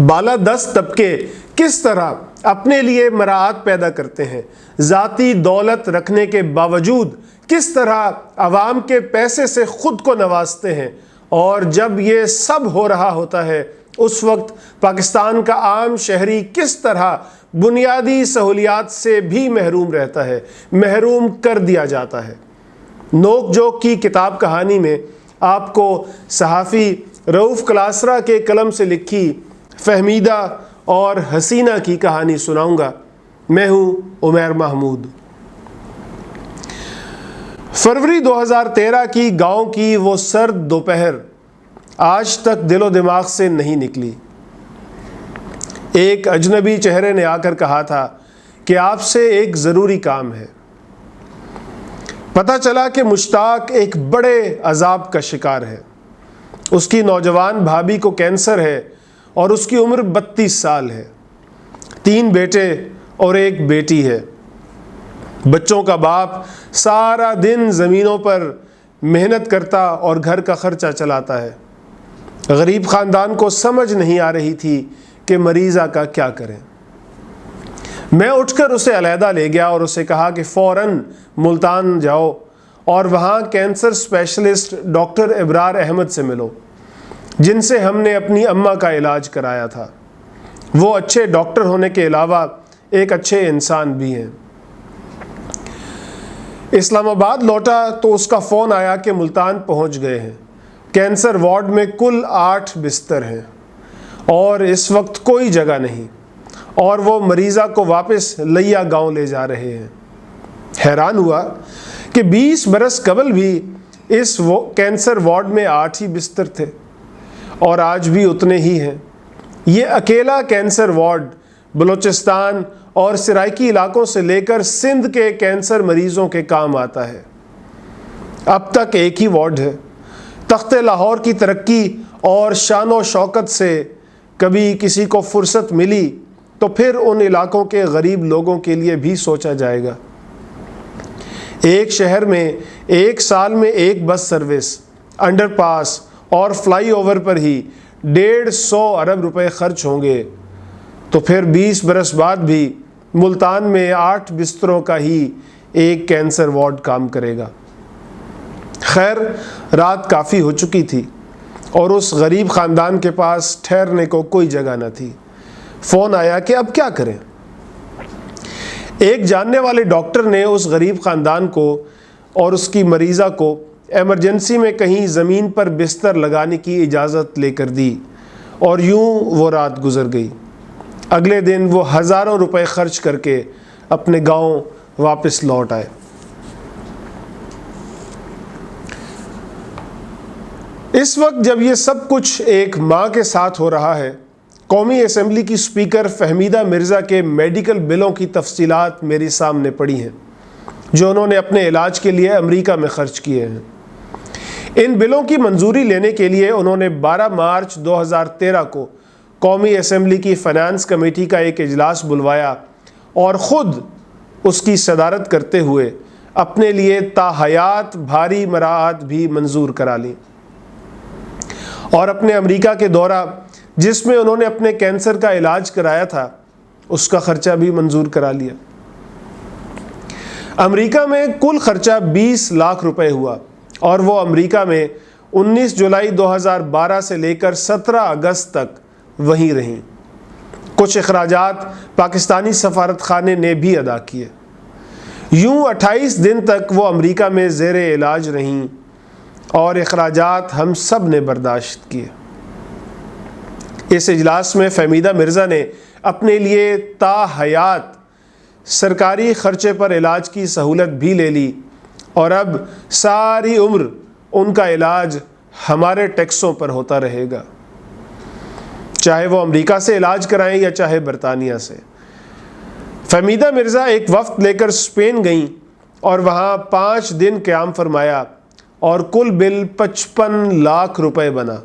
بالادست طبقے کس طرح اپنے لیے مراعات پیدا کرتے ہیں، ذاتی دولت رکھنے کے باوجود کس طرح عوام کے پیسے سے خود کو نوازتے ہیں، اور جب یہ سب ہو رہا ہوتا ہے اس وقت پاکستان کا عام شہری کس طرح بنیادی سہولیات سے بھی محروم رہتا ہے، محروم کر دیا جاتا ہے۔ نوک جوک کی کتاب کہانی میں آپ کو صحافی رؤوف کلاسرا کے قلم سے لکھی فہمیدہ اور حسینہ کی کہانی سناؤں گا۔ میں ہوں عمیر محمود۔ فروری 2013 کی گاؤں کی وہ سرد دوپہر آج تک دل و دماغ سے نہیں نکلی۔ ایک اجنبی چہرے نے آ کر کہا تھا کہ آپ سے ایک ضروری کام ہے۔ پتہ چلا کہ مشتاق ایک بڑے عذاب کا شکار ہے۔ اس کی نوجوان بھابھی کو کینسر ہے اور اس کی عمر 32 سال ہے۔ 3 بیٹے اور 1 بیٹی ہے۔ بچوں کا باپ سارا دن زمینوں پر محنت کرتا اور گھر کا خرچہ چلاتا ہے۔ غریب خاندان کو سمجھ نہیں آ رہی تھی کہ مریضہ کا کیا کریں۔ میں اٹھ کر اسے علیحدہ لے گیا اور اسے کہا کہ فوراً ملتان جاؤ اور وہاں کینسر اسپیشلسٹ ڈاکٹر ابرار احمد سے ملو، جن سے ہم نے اپنی اماں کا علاج کرایا تھا۔ وہ اچھے ڈاکٹر ہونے کے علاوہ ایک اچھے انسان بھی ہیں۔ اسلام آباد لوٹا تو اس کا فون آیا کہ ملتان پہنچ گئے ہیں۔ کینسر وارڈ میں کل 8 بستر ہیں اور اس وقت کوئی جگہ نہیں، اور وہ مریضہ کو واپس لیا گاؤں لے جا رہے ہیں۔ حیران ہوا کہ 20 برس قبل بھی اس کینسر وارڈ میں 8 ہی بستر تھے اور آج بھی اتنے ہی ہیں۔ یہ اکیلا کینسر وارڈ بلوچستان اور سرائکی علاقوں سے لے کر سندھ کے کینسر مریضوں کے کام آتا ہے۔ اب تک ایک ہی وارڈ ہے۔ تخت لاہور کی ترقی اور شان و شوکت سے کبھی کسی کو فرصت ملی تو پھر ان علاقوں کے غریب لوگوں کے لیے بھی سوچا جائے گا۔ ایک شہر میں 1 سال میں 1 بس سروس، انڈر پاس اور فلائی اوور پر ہی 150 ارب روپے خرچ ہوں گے تو پھر 20 برس بعد بھی ملتان میں 8 بستروں کا ہی ایک کینسر وارڈ کام کرے گا۔ خیر، رات کافی ہو چکی تھی اور اس غریب خاندان کے پاس ٹھہرنے کو کوئی جگہ نہ تھی۔ فون آیا کہ اب کیا کریں۔ ایک جاننے والے ڈاکٹر نے اس غریب خاندان کو اور اس کی مریضہ کو ایمرجنسی میں کہیں زمین پر بستر لگانے کی اجازت لے کر دی، اور یوں وہ رات گزر گئی۔ اگلے دن وہ ہزاروں روپے خرچ کر کے اپنے گاؤں واپس لوٹ آئے۔ اس وقت جب یہ سب کچھ ایک ماں کے ساتھ ہو رہا ہے، قومی اسمبلی کی اسپیکر فہمیدہ مرزا کے میڈیکل بلوں کی تفصیلات میرے سامنے پڑی ہیں جو انہوں نے اپنے علاج کے لیے امریکہ میں خرچ کیے ہیں۔ ان بلوں کی منظوری لینے کے لیے انہوں نے 12 مارچ 2013 کو قومی اسمبلی کی فائنانس کمیٹی کا ایک اجلاس بلوایا اور خود اس کی صدارت کرتے ہوئے اپنے لیے تا حیات بھاری مراعات بھی منظور کرا لیں، اور اپنے امریکہ کے دورہ جس میں انہوں نے اپنے کینسر کا علاج کرایا تھا اس کا خرچہ بھی منظور کرا لیا۔ امریکہ میں کل خرچہ 20 لاکھ روپے ہوا اور وہ امریکہ میں 19 جولائی 2012 سے لے کر 17 اگست تک وہیں رہیں۔ کچھ اخراجات پاکستانی سفارت خانے نے بھی ادا کیے۔ یوں 28 دن تک وہ امریکہ میں زیر علاج رہیں اور اخراجات ہم سب نے برداشت کیے۔ اس اجلاس میں فہمیدہ مرزا نے اپنے لیے تا حیات سرکاری خرچے پر علاج کی سہولت بھی لے لی، اور اب ساری عمر ان کا علاج ہمارے ٹیکسوں پر ہوتا رہے گا، چاہے وہ امریکہ سے علاج کرائیں یا چاہے برطانیہ سے۔ فہمیدہ مرزا ایک وفد لے کر اسپین گئیں اور وہاں 5 دن قیام فرمایا اور کل بل 55 لاکھ روپے بنا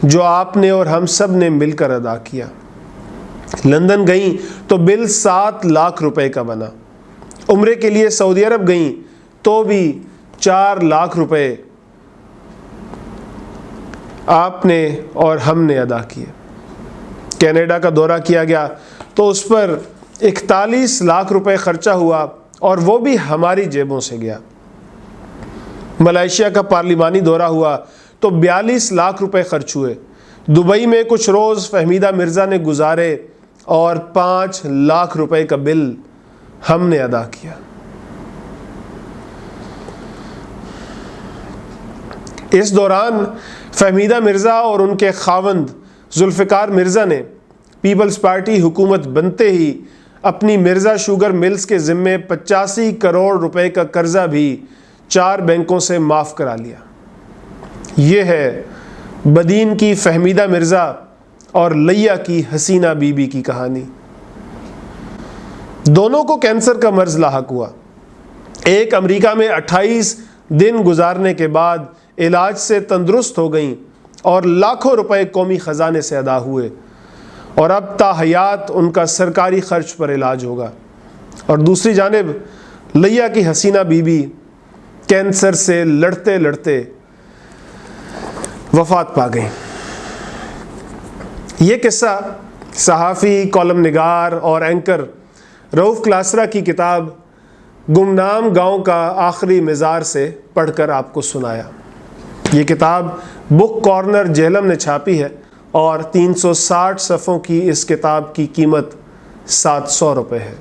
جو آپ نے اور ہم سب نے مل کر ادا کیا۔ لندن گئیں تو بل 7 لاکھ روپے کا بنا۔ عمرے کے لیے سعودی عرب گئیں تو بھی 4 لاکھ روپے آپ نے اور ہم نے ادا کیے۔ کینیڈا کا دورہ کیا گیا تو اس پر 41 لاکھ روپے خرچہ ہوا اور وہ بھی ہماری جیبوں سے گیا۔ ملائیشیا کا پارلیمانی دورہ ہوا تو 42 لاکھ روپے خرچ ہوئے۔ دبئی میں کچھ روز فہمیدہ مرزا نے گزارے اور 5 لاکھ روپے کا بل ہم نے ادا کیا۔ اس دوران فہمیدہ مرزا اور ان کے خاوند ذوالفقار مرزا نے پیپلز پارٹی حکومت بنتے ہی اپنی مرزا شوگر ملز کے ذمے 85 کروڑ روپے کا قرضہ بھی 4 بینکوں سے معاف کرا لیا۔ یہ ہے بدین کی فہمیدہ مرزا اور لیا کی حسینہ بی بی کی کہانی۔ دونوں کو کینسر کا مرض لاحق ہوا۔ ایک امریکہ میں 28 دن گزارنے کے بعد علاج سے تندرست ہو گئیں اور لاکھوں روپے قومی خزانے سے ادا ہوئے، اور اب تا حیات ان کا سرکاری خرچ پر علاج ہوگا۔ اور دوسری جانب لیا کی حسینہ بی بی کینسر سے لڑتے لڑتے وفات پا گئیں۔ یہ قصہ صحافی، کالم نگار اور اینکر رؤف کلاسرا کی کتاب گمنام گاؤں کا آخری مزار سے پڑھ کر آپ کو سنایا۔ یہ کتاب بک کارنر جہلم نے چھاپی ہے اور 360 صفحوں کی اس کتاب کی قیمت 700 روپے ہے۔